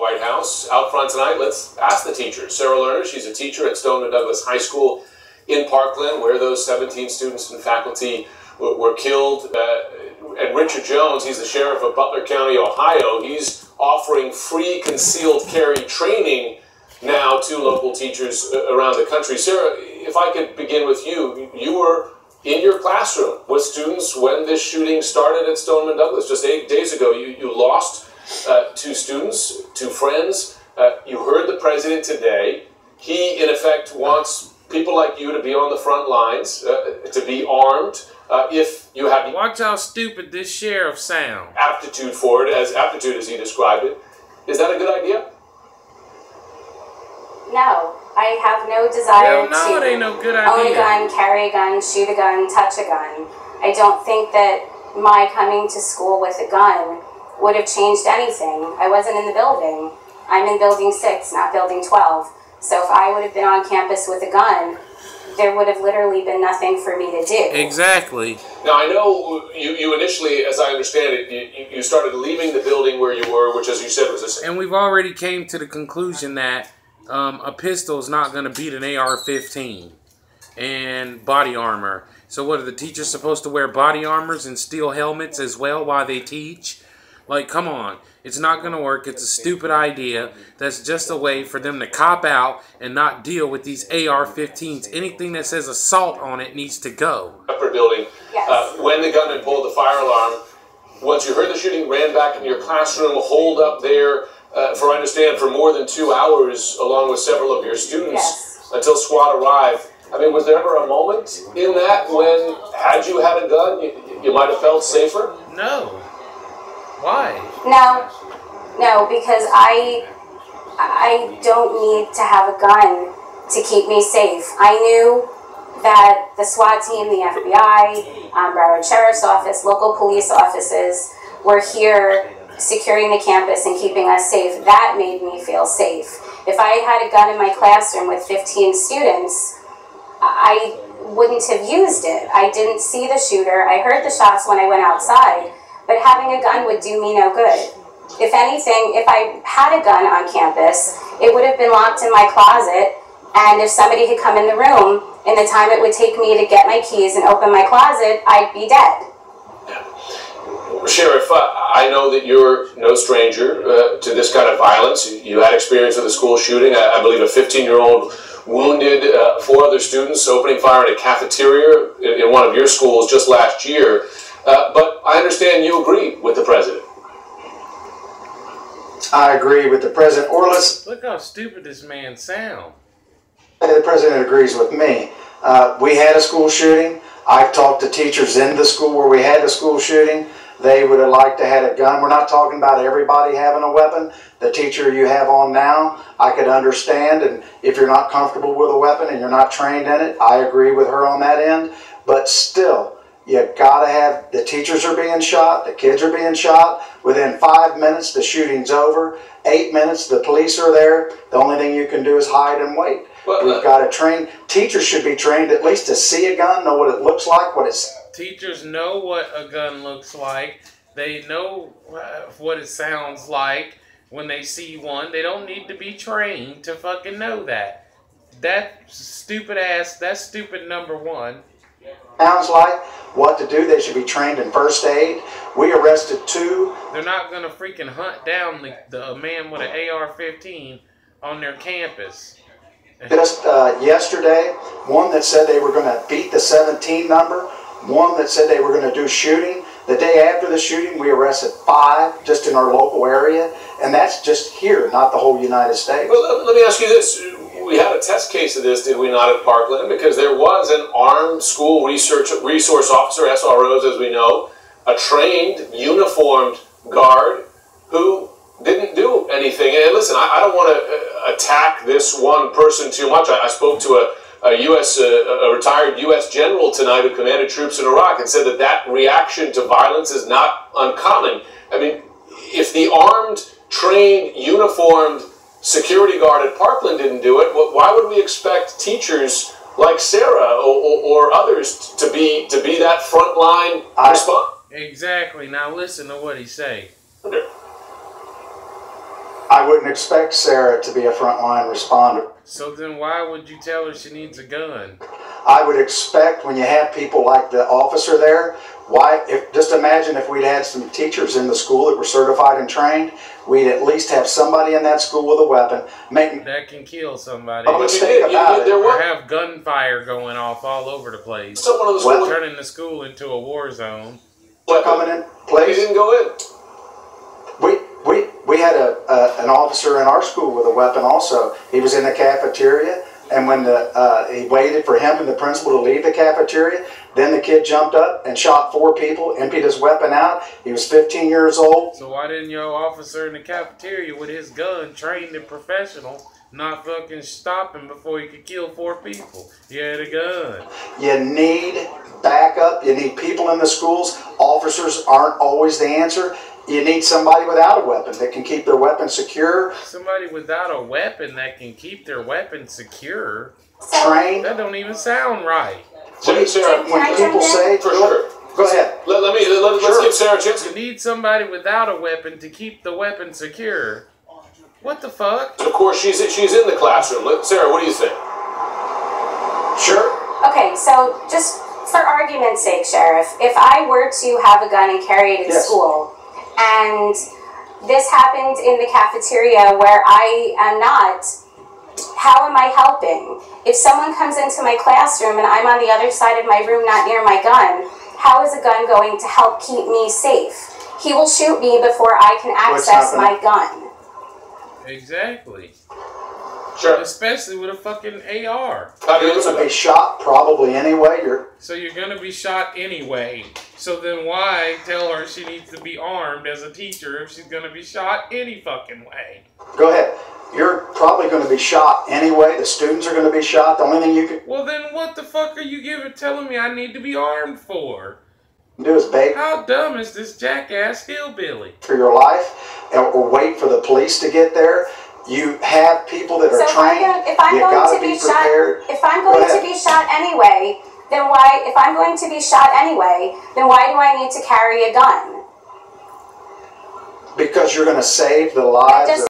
White House. Out front tonight, let's ask the teachers. Sarah Lerner, she's a teacher at Stoneman Douglas High School in Parkland, where those 17 students and faculty were killed. And Richard Jones, he's the sheriff of Butler County, Ohio. He's offering free concealed carry training now to local teachers around the country. Sarah, if I could begin with you. You were in your classroom with students when this shooting started at Stoneman Douglas just 8 days ago. You lost 2 students, 2 friends. You heard the president today. He, in effect, wants people like you to be on the front lines, to be armed. If you have... Watch how stupid this sheriff sounds. ...aptitude for it, aptitude as he described it. Is that a good idea? No. I have no desire to it ain't no good own a idea. gun, carry a gun, shoot a gun, touch a gun. I don't think that my coming to school with a gun would have changed anything. I wasn't in the building. I'm in building 6, not building 12. So if I would have been on campus with a gun, there would have literally been nothing for me to do. Exactly. Now, I know you initially, as I understand it, you started leaving the building where you were, which, as you said, was a... And we've already came to the conclusion that a pistol is not going to beat an AR-15 and body armor. So what, are the teachers supposed to wear body armors and steel helmets as well while they teach? Like, come on. It's not going to work. It's a stupid idea. That's just a way for them to cop out and not deal with these AR-15s. Anything that says assault on it needs to go. Upper building. Yes. When the gunman pulled the fire alarm, once you heard the shooting, ran back in your classroom, holed up there, I understand, for more than 2 hours, along with several of your students, Yes. Until SWAT arrived. I mean, was there ever a moment in that when, had you had a gun, you might have felt safer? No. Why? No, because I don't need to have a gun to keep me safe. I knew that the SWAT team, the FBI, Broward Sheriff's Office, local police offices were here securing the campus and keeping us safe. That made me feel safe. If I had a gun in my classroom with 15 students, I wouldn't have used it. I didn't see the shooter. I heard the shots when I went outside, but having a gun would do me no good. If anything, if I had a gun on campus, it would have been locked in my closet, and if somebody had come in the room, in the time it would take me to get my keys and open my closet, I'd be dead. Sheriff, I know that you're no stranger to this kind of violence. You had experience with a school shooting. I believe a 15-year-old wounded 4 other students opening fire in a cafeteria in one of your schools just last year. But I understand you agree with the president. I agree with the president. Or Look how stupid this man sounds. The president agrees with me. We had a school shooting. I've talked to teachers in the school where we had the school shooting. They would have liked to have a gun. We're not talking about everybody having a weapon. The teacher you have on now, I could understand. And if you're not comfortable with a weapon and you're not trained in it, I agree with her on that end. But still, you gotta have, the teachers are being shot, the kids are being shot. Within 5 minutes, the shooting's over. 8 minutes, the police are there. The only thing you can do is hide and wait. Well, We've got to train. Teachers should be trained at least to see a gun, know what it looks like, what it's... Teachers know what a gun looks like. They know what it sounds like when they see one. They don't need to be trained to fucking know that. That's stupid number 1. Sounds like what to do. They should be trained in first aid. We arrested 2. They're not going to freaking hunt down the man with an AR-15 on their campus. Just yesterday, one that said they were going to beat the 17 number, one that said they were going to do shooting. The day after the shooting, we arrested 5 just in our local area, and that's just here, not the whole United States. Well, let me ask you this. We had a test case of this, did we not, at Parkland? Because there was an armed school resource officer, SROs as we know, a trained, uniformed guard who didn't do anything. And listen, I don't want to attack this one person too much. I spoke to a retired U.S. general tonight who commanded troops in Iraq and said that reaction to violence is not uncommon. I mean, if the armed, trained, uniformed security guard at Parkland didn't do it, why would we expect teachers like Sarah or others to be that frontline response? Exactly. Now listen to what he say. I wouldn't expect Sarah to be a frontline responder. So then why would you tell her she needs a gun? I would expect when you have people like the officer there, just imagine if we'd had some teachers in the school that were certified and trained, we'd at least have somebody in that school with a weapon. That can kill somebody. But think about it. Or have gunfire going off all over the place. Someone on the school turning the school into a war zone. Coming in place. He didn't go in. We had an officer in our school with a weapon also. He was in the cafeteria, and when he waited for him and the principal to leave the cafeteria, then the kid jumped up and shot 4 people, emptied his weapon out. He was 15 years old. So why didn't your officer in the cafeteria with his gun, trained and professional, not fucking stop him before he could kill 4 people? He had a gun. You need backup. You need people in the schools. Officers aren't always the answer. You need somebody without a weapon that can keep their weapon secure. Somebody without a weapon that can keep their weapon secure? Trained. That don't even sound right. When people say, for sure. Go ahead. Let's give Sarah a chance. You need somebody without a weapon to keep the weapon secure. What the fuck? Of course, she's in the classroom. Sarah, what do you think? Sure. Okay, so just for argument's sake, Sheriff, if I were to have a gun and carry it in school, and this happened in the cafeteria where I am not, how am I helping? If someone comes into my classroom and I'm on the other side of my room, not near my gun, how is a gun going to help keep me safe? He will shoot me before I can access my gun. Exactly. Sure. Especially with a fucking AR. You're going to be shot probably anyway. So you're going to be shot anyway. So then why tell her she needs to be armed as a teacher if she's going to be shot any fucking way? Go ahead. You're probably going to be shot anyway. The students are going to be shot. The only thing you can... Well, then what the fuck are you telling me I need to be armed for? Do is beg. How dumb is this jackass hillbilly? For your life, or wait for the police to get there. You have people that are trained. If I'm going to be shot, if I'm going to be shot anyway, then why? If I'm going to be shot anyway, then why do I need to carry a gun? Because you're going to save the lives of